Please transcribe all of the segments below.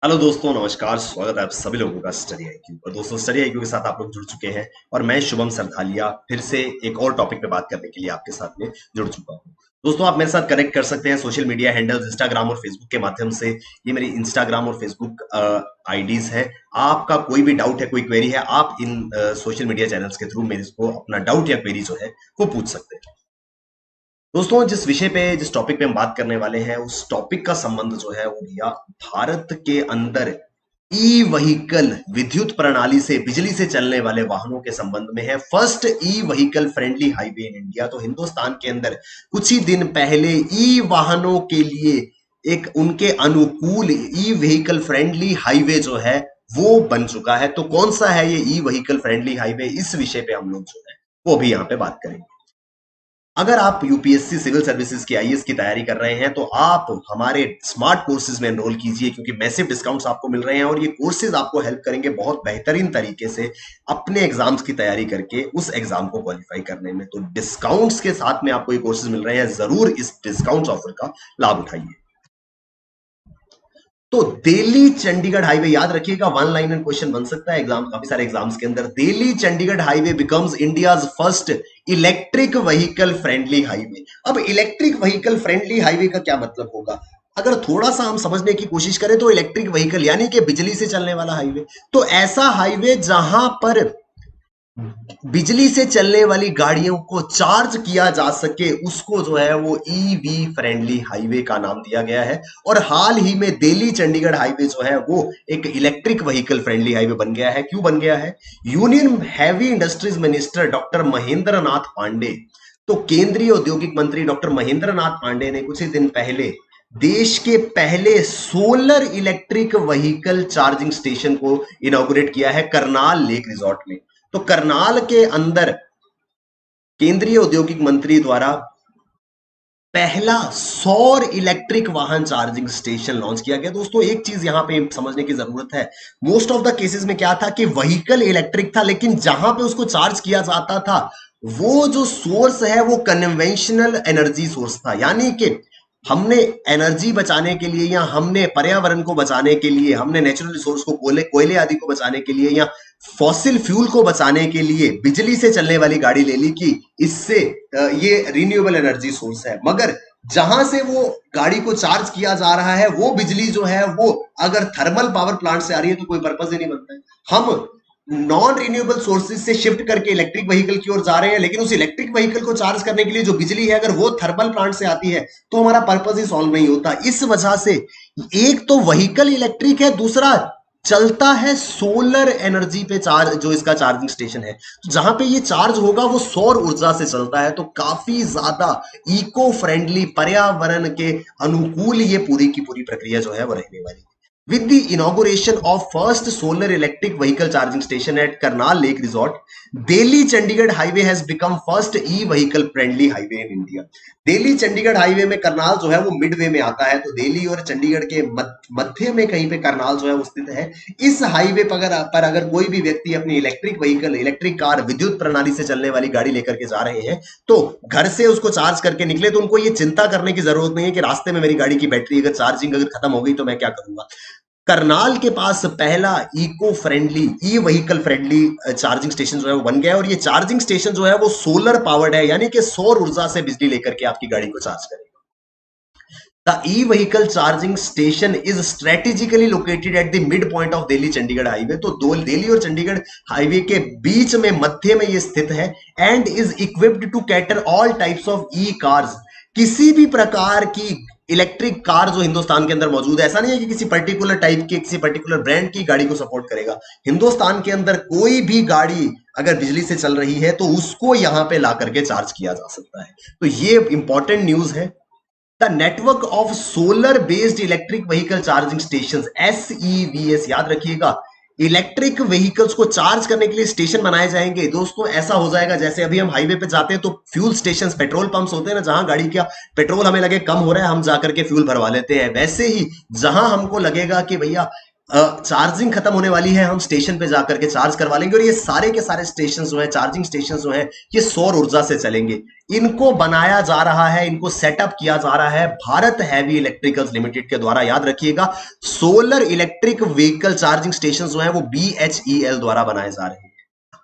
Hello दोस्तों, नमस्कार। स्वागत है आप सभी लोगों का स्टडी आईक्यू और दोस्तों, स्टडी आईक्यू के साथ आप लोग जुड़ चुके हैं और मैं शुभम सरथालिया फिर से एक और टॉपिक पे बात करने के लिए आपके साथ में जुड़ चुका हूं। दोस्तों, आप मेरे साथ कनेक्ट कर सकते हैं सोशल मीडिया हैंडल्स इंस्टाग्राम और फेसबुक के माध्यम से। ये मेरी इंस्टाग्राम और फेसबुक आईडीज है। आपका कोई भी डाउट है, कोई क्वेरी है, आप इन सोशल मीडिया चैनल्स के थ्रू मेरे को अपना डाउट या क्वेरी जो है वो पूछ सकते हैं। दोस्तों, जिस टॉपिक पे हम बात करने वाले हैं उस टॉपिक का संबंध जो है वो भैया भारत के अंदर ई व्हीकल विद्युत प्रणाली से बिजली से चलने वाले वाहनों के संबंध में है। First e vehicle friendly highway in India. तो हिंदुस्तान के अंदर कुछ ही दिन पहले ई वाहनों के लिए एक उनके अनुकूल ई व्हीकल फ्रेंडली हाईवे जो है वो बन चुका है। तो कौन सा है ये ई व्हीकल फ्रेंडली हाईवे, इस विषय पे हम लोग जो है वो भी यहाँ पे बात करेंगे। अगर आप यूपीएससी सिविल सर्विसेज की आईएएस की तैयारी कर रहे हैं तो आप हमारे स्मार्ट कोर्सेज में एनरोल कीजिए, क्योंकि मैसिव डिस्काउंट्स आपको मिल रहे हैं और ये कोर्सेज आपको हेल्प करेंगे बहुत बेहतरीन तरीके से अपने एग्जाम्स की तैयारी करके उस एग्जाम को क्वालिफाई करने में। तो डिस्काउंट्स के साथ में आपको ये कोर्सेज मिल रहे हैं, जरूर इस डिस्काउंट ऑफर का लाभ उठाइए। तो दिल्ली चंडीगढ़ हाईवे याद रखिएगा, वन लाइनर क्वेश्चन बन सकता है एग्जाम, काफी सारे एग्जाम्स के अंदर। Delhi Chandigarh highway becomes India's first electric vehicle friendly highway. अब इलेक्ट्रिक व्हीकल फ्रेंडली हाईवे का क्या मतलब होगा? अगर थोड़ा सा हम समझने की कोशिश करें तो इलेक्ट्रिक व्हीकल यानी कि बिजली से चलने वाला हाईवे। तो ऐसा हाईवे जहां पर बिजली से चलने वाली गाड़ियों को चार्ज किया जा सके, उसको जो है वो ईवी फ्रेंडली हाईवे का नाम दिया गया है। और हाल ही में दिल्ली चंडीगढ़ हाईवे जो है वो एक इलेक्ट्रिक व्हीकल फ्रेंडली हाईवे बन गया है। क्यों बन गया है? Union heavy industries minister doctor Mahendra Nath Pandey, तो केंद्रीय औद्योगिक मंत्री डॉक्टर महेंद्र नाथ पांडे ने कुछ ही दिन पहले देश के पहले solar electric vehicle charging station को इनॉग्रेट किया है करनाल लेक रिजॉर्ट में। तो करनाल के अंदर केंद्रीय औद्योगिक मंत्री द्वारा पहला सौर इलेक्ट्रिक वाहन चार्जिंग स्टेशन लॉन्च किया गया। दोस्तों, एक चीज यहां पे समझने की जरूरत है। मोस्ट ऑफ द केसेस में क्या था कि व्हीकल इलेक्ट्रिक था, लेकिन जहां पे उसको चार्ज किया जाता था वो जो सोर्स है वो कन्वेंशनल एनर्जी सोर्स था। यानी कि हमने एनर्जी बचाने के लिए या हमने पर्यावरण को बचाने के लिए, हमने नेचुरल रिसोर्स को कोयले आदि को बचाने के लिए या फॉसिल फ्यूल को बचाने के लिए बिजली से चलने वाली गाड़ी ले ली कि इससे ये रिन्यूएबल एनर्जी सोर्स है। मगर जहां से वो गाड़ी को चार्ज किया जा रहा है वो बिजली जो है वो अगर थर्मल पावर प्लांट से आ रही है तो कोई पर्पज ही नहीं बनता है। हम नॉन रिन्यूएबल सोर्सेज से शिफ्ट करके इलेक्ट्रिक व्हीकल की ओर जा रहे हैं, लेकिन उस इलेक्ट्रिक व्हीकल को चार्ज करने के लिए जो बिजली है अगर वो थर्मल प्लांट से आती है तो हमारा पर्पज ही सॉल्व नहीं होता। इस वजह से एक तो व्हीकल इलेक्ट्रिक है, दूसरा चलता है सोलर एनर्जी पे चार्ज, जो इसका चार्जिंग स्टेशन है तो जहां पे ये चार्ज होगा वो सौर ऊर्जा से चलता है। तो काफी ज्यादा इको फ्रेंडली, पर्यावरण के अनुकूल ये पूरी की पूरी प्रक्रिया जो है वो रहने वाली है। With the inauguration of first solar electric vehicle charging station at Karnal Lake Resort, Delhi Chandigarh Highway has become first e-vehicle friendly highway in India। Delhi Chandigarh highway में करनाल जो है वो मिडवे में आता है, तो दिल्ली और चंडीगढ़ के मध्य में कहीं पे करनाल जो है वो स्थित है। इस हाईवे पर अगर कोई भी व्यक्ति अपनी इलेक्ट्रिक व्हीकल, इलेक्ट्रिक कार, विद्युत प्रणाली से चलने वाली गाड़ी लेकर के जा रहे हैं तो घर से उसको चार्ज करके निकले तो उनको ये चिंता करने की जरूरत नहीं है कि रास्ते में मेरी गाड़ी की बैटरी अगर चार्जिंग अगर खत्म हो गई तो मैं क्या करूंगा। करनाल के पास पहला eco friendly, e vehicle friendly charging station जो है वो बन गया है और ये चार्जिंग स्टेशन जो है वो सोलर पावर्ड है, यानी कि सौर ऊर्जा से बिजली लेकर के आपकी गाड़ी को चार्ज करेगा। The e-vehicle charging station is strategically located at the midpoint of Delhi Chandigarh highway। तो दिल्ली और चंडीगढ़ हाईवे के बीच में, मध्य में ये स्थित है। And is equipped to cater all types of E cars. किसी भी प्रकार की इलेक्ट्रिक कार जो हिंदुस्तान के अंदर मौजूद है, ऐसा नहीं है कि किसी पर्टिकुलर टाइप की, किसी पर्टिकुलर ब्रांड की गाड़ी को सपोर्ट करेगा। हिंदुस्तान के अंदर कोई भी गाड़ी अगर बिजली से चल रही है तो उसको यहां पे ला करके चार्ज किया जा सकता है। तो ये इंपॉर्टेंट न्यूज है। The network of solar based electric vehicle charging station, SEVS, याद रखिएगा। इलेक्ट्रिक व्हीकल्स को चार्ज करने के लिए स्टेशन बनाए जाएंगे। दोस्तों, ऐसा हो जाएगा जैसे अभी हम हाईवे पे जाते हैं तो फ्यूल स्टेशन, पेट्रोल पंप्स होते हैं ना, जहां गाड़ी का पेट्रोल हमें लगे कम हो रहा है हम जाकर के फ्यूल भरवा लेते हैं। वैसे ही जहां हमको लगेगा कि भैया चार्जिंग खत्म होने वाली है, हम स्टेशन पे जाकर के चार्ज करवा लेंगे और ये सारे के सारे स्टेशन जो है, चार्जिंग स्टेशन जो है, ये सौर ऊर्जा से चलेंगे। इनको बनाया जा रहा है, इनको सेटअप किया जा रहा है भारत हैवी इलेक्ट्रिकल्स लिमिटेड के द्वारा। याद रखिएगा, solar electric vehicle charging station जो है वो BHEL द्वारा बनाए जा रहे हैं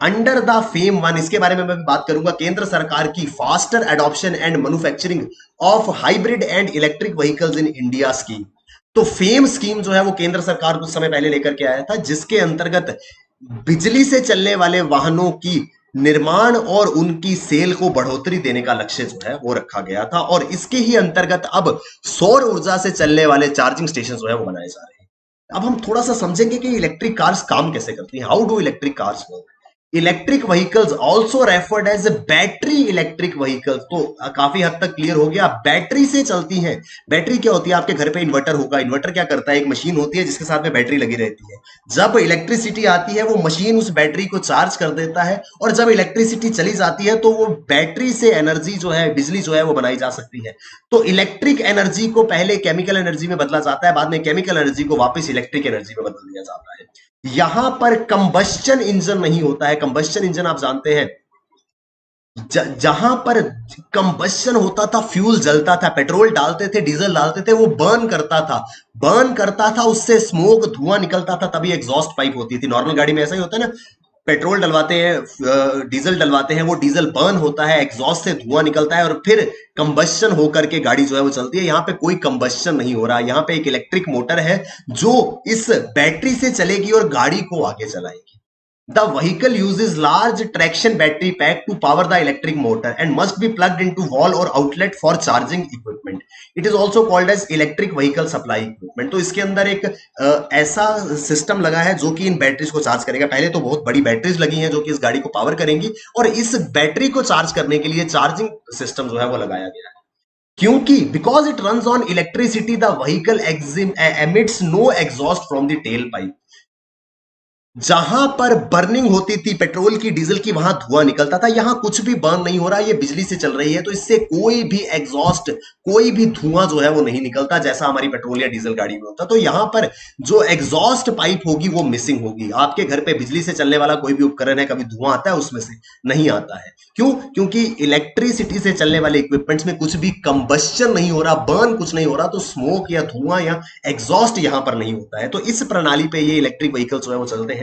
अंडर द फेम वन। इसके बारे में मैं भी बात करूंगा, केंद्र सरकार की faster adoption and manufacturing of hybrid and electric vehicles in India scheme. तो फेम स्कीम जो है वो केंद्र सरकार कुछ समय पहले लेकर के आया था, जिसके अंतर्गत बिजली से चलने वाले वाहनों की निर्माण और उनकी सेल को बढ़ोतरी देने का लक्ष्य जो है वो रखा गया था। और इसके ही अंतर्गत अब सौर ऊर्जा से चलने वाले चार्जिंग स्टेशन जो है वो बनाए जा रहे हैं। अब हम थोड़ा सा समझेंगे कि इलेक्ट्रिक कार्स काम कैसे करती हैं। How do electric cars work. Electric vehicles also referred as battery electric vehicles. तो काफी हद तक क्लियर हो गया, बैटरी से चलती हैं। बैटरी क्या होती है, आपके घर पे इन्वर्टर होगा, इन्वर्टर क्या करता है, एक मशीन होती है जिसके साथ में बैटरी लगी रहती है। जब इलेक्ट्रिसिटी आती है वो मशीन उस बैटरी को चार्ज कर देता है, और जब इलेक्ट्रिसिटी चली जाती है तो वो बैटरी से एनर्जी जो है, बिजली जो है वो बनाई जा सकती है। तो इलेक्ट्रिक एनर्जी को पहले केमिकल एनर्जी में बदला जाता है, बाद में केमिकल एनर्जी को वापस इलेक्ट्रिक एनर्जी में बदल दिया जाता है। यहां पर कंबस्शन इंजन नहीं होता है। कंबस्शन इंजन आप जानते हैं, जहां पर कंबस्शन होता था, फ्यूल जलता था, पेट्रोल डालते थे, डीजल डालते थे, वो बर्न करता था, उससे स्मोक, धुआं निकलता था, तभी एग्जॉस्ट पाइप होती थी। नॉर्मल गाड़ी में ऐसा ही होता है ना, पेट्रोल डलवाते हैं, डीजल डलवाते हैं, वो डीजल बर्न होता है, एग्जॉस्ट से धुआं निकलता है और फिर कंबस्शन होकर के गाड़ी जो है वो चलती है। यहाँ पे कोई कंबस्शन नहीं हो रहा, यहाँ पे एक इलेक्ट्रिक मोटर है जो इस बैटरी से चलेगी और गाड़ी को आगे चलाएगी। The vehicle uses large traction battery pack to power the electric motor and must be plugged into wall or outlet for charging equipment. It is also called as electric vehicle supply equipment. तो इसके अंदर एक ऐसा system लगा है जो कि इन batteries को चार्ज करेगा। पहले तो बहुत बड़ी बैटरीज लगी हैं जो कि इस गाड़ी को पावर करेंगी, और इस बैटरी को चार्ज करने के लिए चार्जिंग सिस्टम जो है वो लगाया गया है। क्योंकि because it runs on electricity the vehicle emits no exhaust from the tail pipe. जहां पर बर्निंग होती थी पेट्रोल की, डीजल की, वहां धुआं निकलता था। यहां कुछ भी बर्न नहीं हो रहा, ये बिजली से चल रही है, तो इससे कोई भी एग्जॉस्ट, कोई भी धुआं जो है वो नहीं निकलता जैसा हमारी पेट्रोल या डीजल गाड़ी में होता। तो यहां पर जो एग्जॉस्ट पाइप होगी वो मिसिंग होगी। आपके घर पे बिजली से चलने वाला कोई भी उपकरण है, कभी धुआं आता है उसमें से? नहीं आता है। क्यों? क्योंकि इलेक्ट्रिसिटी से चलने वाले इक्विपमेंट्स में कुछ भी कंबस्शन नहीं हो रहा, बर्न कुछ नहीं हो रहा, तो स्मोक या धुआं या एग्जॉस्ट यहां पर नहीं होता है। तो इस प्रणाली पे ये इलेक्ट्रिक व्हीकल जो है वो चलते हैं।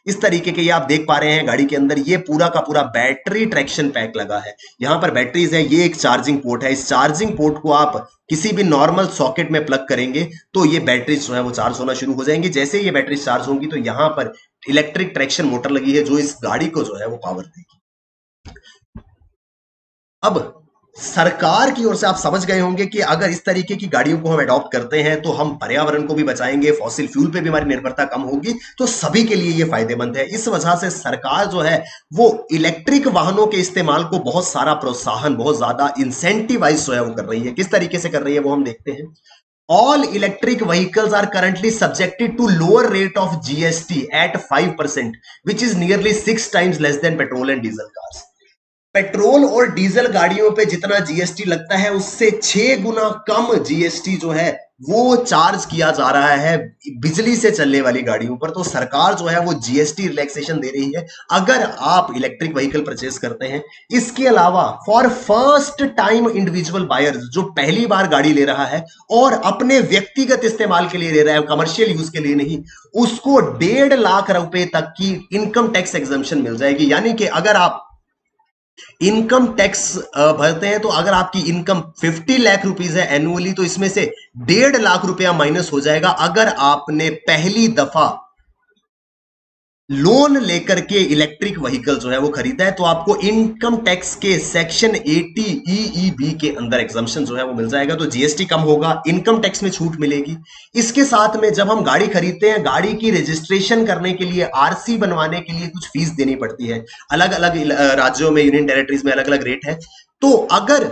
इस तरीके के ये आप देख पा रहे हैं गाड़ी के अंदर ये पूरा का पूरा बैटरी ट्रैक्शन पैक लगा है। यहां पर बैटरीज है, ये एक चार्जिंग पोर्ट है। इस चार्जिंग पोर्ट को आप किसी भी नॉर्मल सॉकेट में प्लग करेंगे तो ये बैटरीज जो है वो चार्ज होना शुरू हो जाएंगी। जैसे ये बैटरी चार्ज होंगी तो यहां पर इलेक्ट्रिक ट्रैक्शन मोटर लगी है जो इस गाड़ी को जो है वो पावर देगी। अब सरकार की ओर से आप समझ गए होंगे कि अगर इस तरीके की गाड़ियों को हम अडॉप्ट करते हैं तो हम पर्यावरण को भी बचाएंगे, फॉसिल फ्यूल पे भी हमारी निर्भरता कम होगी, तो सभी के लिए ये फायदेमंद है। इस वजह से सरकार जो है वो इलेक्ट्रिक वाहनों के इस्तेमाल को बहुत सारा प्रोत्साहन, बहुत ज्यादा इंसेंटिवाइज जो है वो कर रही है। किस तरीके से कर रही है वो हम देखते हैं। All electric vehicles are currently subjected to lower rate of GST at 5%, which is nearly 6 times less than petrol and diesel cars. Petrol और डीजल गाड़ियों पे जितना जीएसटी लगता है उससे 6 गुना कम जीएसटी जो है वो चार्ज किया जा रहा है बिजली से चलने वाली गाड़ियों पर। तो सरकार जो है वो जीएसटी रिलैक्सेशन दे रही है अगर आप इलेक्ट्रिक व्हीकल परचेज करते हैं। इसके अलावा for first time individual buyers, जो पहली बार गाड़ी ले रहा है और अपने व्यक्तिगत इस्तेमाल के लिए ले रहा है, कमर्शियल यूज के लिए नहीं, उसको 1.5 लाख रुपए तक की इनकम टैक्स एग्जम्पशन मिल जाएगी। यानी कि अगर आप इनकम टैक्स भरते हैं तो अगर आपकी इनकम 50 लाख रुपीस है एनुअली, तो इसमें से 1.5 लाख रुपया माइनस हो जाएगा अगर आपने पहली दफा लोन लेकर के इलेक्ट्रिक व्हीकल जो है वो खरीदा है। तो आपको इनकम टैक्स के सेक्शन 80 EEB के अंदर एग्जम्पशन जो है वो मिल जाएगा। तो जीएसटी कम होगा, इनकम टैक्स में छूट मिलेगी। इसके साथ में जब हम गाड़ी खरीदते हैं, गाड़ी की रजिस्ट्रेशन करने के लिए, आरसी बनवाने के लिए कुछ फीस देनी पड़ती है। अलग अलग राज्यों में, यूनियन टेरिटरीज में अलग अलग रेट है। तो अगर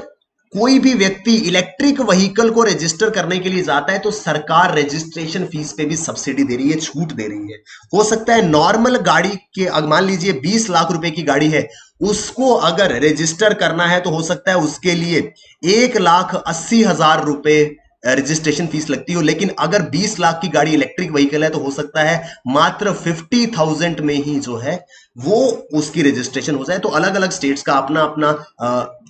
कोई भी व्यक्ति इलेक्ट्रिक व्हीकल को रजिस्टर करने के लिए जाता है तो सरकार रजिस्ट्रेशन फीस पे भी सब्सिडी दे रही है, छूट दे रही है। हो सकता है नॉर्मल गाड़ी के, मान लीजिए 20 लाख रुपए की गाड़ी है, उसको अगर रजिस्टर करना है तो हो सकता है उसके लिए 1,80,000 रुपए रजिस्ट्रेशन फीस लगती हो, लेकिन अगर 20 लाख की गाड़ी इलेक्ट्रिक व्हीकल है तो हो सकता है मात्र 50,000 में ही जो है वो उसकी रजिस्ट्रेशन हो जाए। तो अलग अलग स्टेट्स का अपना अपना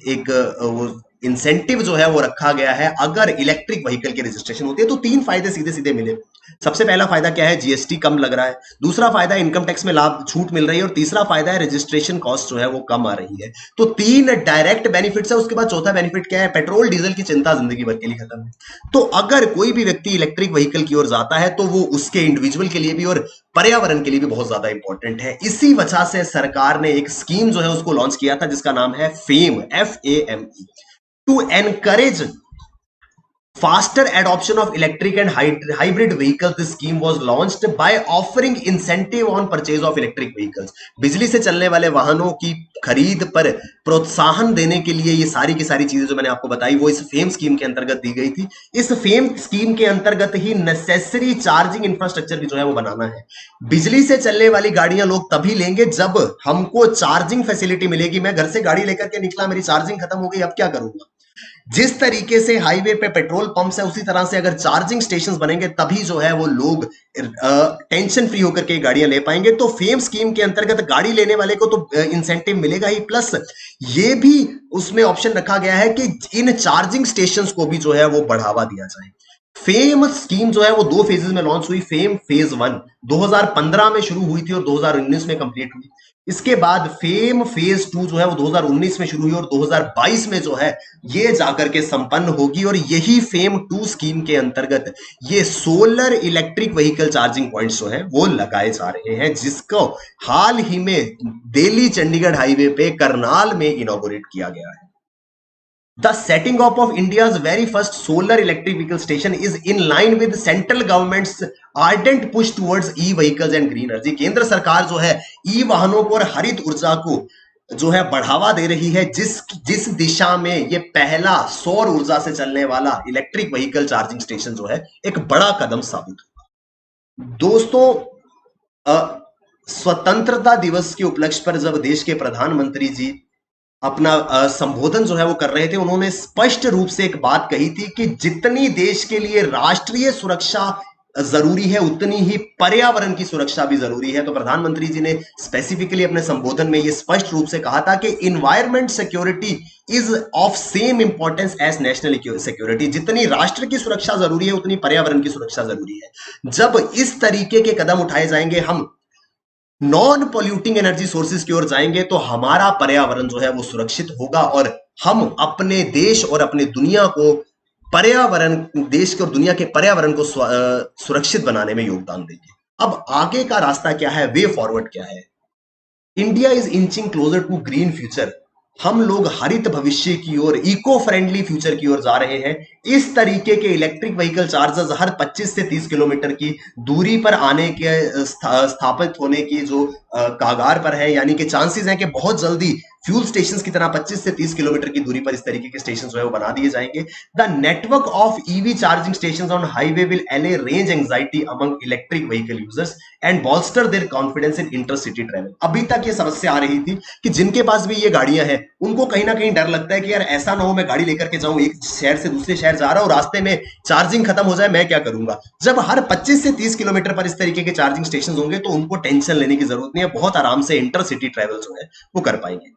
एक वो इंसेंटिव जो है वो रखा गया है। अगर इलेक्ट्रिक व्हीकल की रजिस्ट्रेशन होती है तो 3 फायदे सीधे सीधे मिले। सबसे पहला फायदा क्या है, जीएसटी कम लग रहा है। दूसरा फायदा इनकम टैक्स में लाभ छूट मिल रही है, और तीसरा फायदा है रजिस्ट्रेशन कॉस्ट जो है वो कम आ रही है। तो 3 डायरेक्ट बेनिफिट्स है। उसके बाद चौथा बेनिफिट क्या है, पेट्रोल डीजल की चिंता जिंदगी भर के लिए खत्म है। तो अगर कोई भी व्यक्ति इलेक्ट्रिक व्हीकल की ओर जाता है तो वो उसके इंडिविजुअल के लिए भी और पर्यावरण के लिए भी बहुत ज्यादा इंपॉर्टेंट है। इसी वजह से सरकार ने एक स्कीम जो है उसको लॉन्च किया था जिसका नाम है FAME, FAME, to encourage faster adoption of electric and hybrid vehicles. This scheme was launched by offering incentive on purchase of electric vehicles. बिजली से चलने वाले वाहनों की खरीद पर प्रोत्साहन देने के लिए ये सारी की सारी चीजें जो मैंने आपको बताई वो इस फेम स्कीम के अंतर्गत दी गई थी। इस फेम स्कीम के अंतर्गत ही नेसेसरी चार्जिंग इंफ्रास्ट्रक्चर भी जो है वो बनाना है। बिजली से चलने वाली गाड़ियां लोग तभी लेंगे जब हमको चार्जिंग फैसिलिटी मिलेगी। मैं घर से गाड़ी लेकर के निकला, मेरी चार्जिंग खत्म हो गई, अब क्या करूंगा? जिस तरीके से हाईवे पे पेट्रोल पंप्स है उसी तरह से अगर चार्जिंग स्टेशंस बनेंगे तभी जो है वो लोग टेंशन फ्री होकर के गाड़ियां ले पाएंगे। तो फेम स्कीम के अंतर्गत गाड़ी लेने वाले को तो इंसेंटिव मिलेगा ही, प्लस ये भी उसमें ऑप्शन रखा गया है कि इन चार्जिंग स्टेशंस को भी जो है वो बढ़ावा दिया जाए। फेम स्कीम जो है वो 2 फेजेस में लॉन्च हुई। फेम फेज 1 2015 में शुरू हुई थी और 2019 में कंप्लीट हुई। इसके बाद फेम फेज 2 जो है वो 2019 में शुरू हुई और 2022 में जो है ये जाकर के संपन्न होगी। और यही फेम 2 स्कीम के अंतर्गत ये solar electric vehicle charging points जो है वो लगाए जा रहे हैं, जिसको हाल ही में दिल्ली चंडीगढ़ हाईवे पे करनाल में इनॉग्रेट किया गया है। The setting up of India's very first solar electric vehicle station is in line with central government's ardent push towards e-vehicles and green energy. केंद्र सरकार जो है ई वाहनों को और हरित ऊर्जा को जो है बढ़ावा दे रही है, जिस दिशा में ये पहला सौर ऊर्जा से चलने वाला इलेक्ट्रिक व्हीकल चार्जिंग स्टेशन जो है एक बड़ा कदम साबित होगा। दोस्तों, स्वतंत्रता दिवस के उपलक्ष्य पर जब देश के प्रधानमंत्री जी अपना संबोधन जो है वो कर रहे थे, उन्होंने स्पष्ट रूप से एक बात कही थी कि जितनी देश के लिए राष्ट्रीय सुरक्षा जरूरी है उतनी ही पर्यावरण की सुरक्षा भी जरूरी है। तो प्रधानमंत्री जी ने स्पेसिफिकली अपने संबोधन में ये स्पष्ट रूप से कहा था कि environment security is of same importance as national security. जितनी राष्ट्र की सुरक्षा जरूरी है उतनी पर्यावरण की सुरक्षा जरूरी है। जब इस तरीके के कदम उठाए जाएंगे, हम नॉन पॉल्यूटिंग एनर्जी सोर्सेज की ओर जाएंगे, तो हमारा पर्यावरण जो है वो सुरक्षित होगा और हम अपने देश और अपने दुनिया को पर्यावरण, देश के और दुनिया के पर्यावरण को सुरक्षित बनाने में योगदान देंगे। अब आगे का रास्ता क्या है, वे फॉरवर्ड क्या है? India is inching closer to green future. हम लोग हरित भविष्य की ओर, इको फ्रेंडली फ्यूचर की ओर जा रहे हैं। इस तरीके के इलेक्ट्रिक व्हीकल चार्जर्स हर 25 से 30 किलोमीटर की दूरी पर आने के स्थापित होने की जो कागार पर है, यानी कि चांसेस हैं कि बहुत जल्दी फ्यूल स्टेशंस की तरह 25 से 30 किलोमीटर की दूरी पर इस तरीके के स्टेशन जो है वो बना दिए जाएंगे। The network of EV charging stations on highway will allay range anxiety among electric vehicle users and bolster their confidence in intercity travel. अभी तक ये समस्या आ रही थी कि जिनके पास भी ये गाड़ियां हैं उनको कहीं ना कहीं डर लगता है कि यार ऐसा ना हो मैं गाड़ी लेकर के जाऊं, एक शहर से दूसरे शहर जा रहा हूं, रास्ते में चार्जिंग खत्म हो जाए, मैं क्या करूंगा। जब हर 25 से 30 किलोमीटर पर इस तरीके के चार्जिंग स्टेशन होंगे तो उनको टेंशन लेने की जरूरत नहीं है, बहुत आराम से इंटरसिटी ट्रैवल जो है वो कर पाएंगे।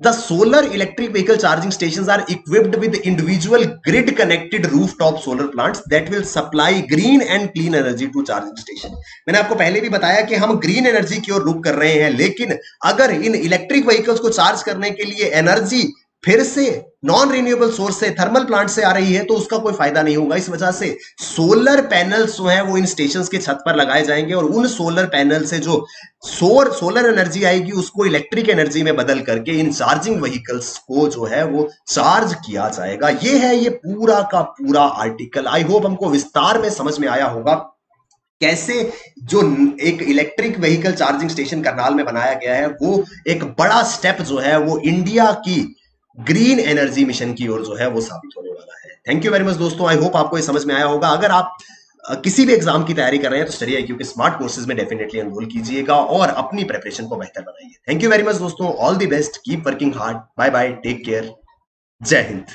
The solar electric vehicle charging stations are equipped with individual grid connected rooftop solar plants that will supply green and clean energy to charging station. मैंने आपको पहले भी बताया कि हम ग्रीन एनर्जी की ओर रुख कर रहे हैं, लेकिन अगर इन इलेक्ट्रिक व्हीकल्स को चार्ज करने के लिए एनर्जी फिर से नॉन रिन्यूएबल सोर्स से, थर्मल प्लांट से आ रही है तो उसका कोई फायदा नहीं होगा। इस वजह से सोलर पैनल्स जो है वो इन स्टेशंस के छत पर लगाए जाएंगे और उन सोलर पैनल से जो सोलर एनर्जी आएगी उसको इलेक्ट्रिक एनर्जी में बदल करके इन चार्जिंग व्हीकल्स को जो है वो चार्ज किया जाएगा। ये है ये पूरा का पूरा आर्टिकल। आई होप हमको विस्तार में समझ में आया होगा कैसे जो एक electric vehicle charging station Karnal में बनाया गया है वो एक बड़ा स्टेप जो है वो इंडिया की ग्रीन एनर्जी मिशन की ओर जो है वो साबित होने वाला है। थैंक यू वेरी मच दोस्तों, आई होप आपको ये समझ में आया होगा। अगर आप किसी भी एग्जाम की तैयारी कर रहे हैं तो स्टडी IQ के स्मार्ट कोर्सेज में डेफिनेटली एनरोल कीजिएगा और अपनी प्रिपरेशन को बेहतर बनाइए। थैंक यू वेरी मच दोस्तों, all the best, keep working hard, bye bye, take care, जय हिंद।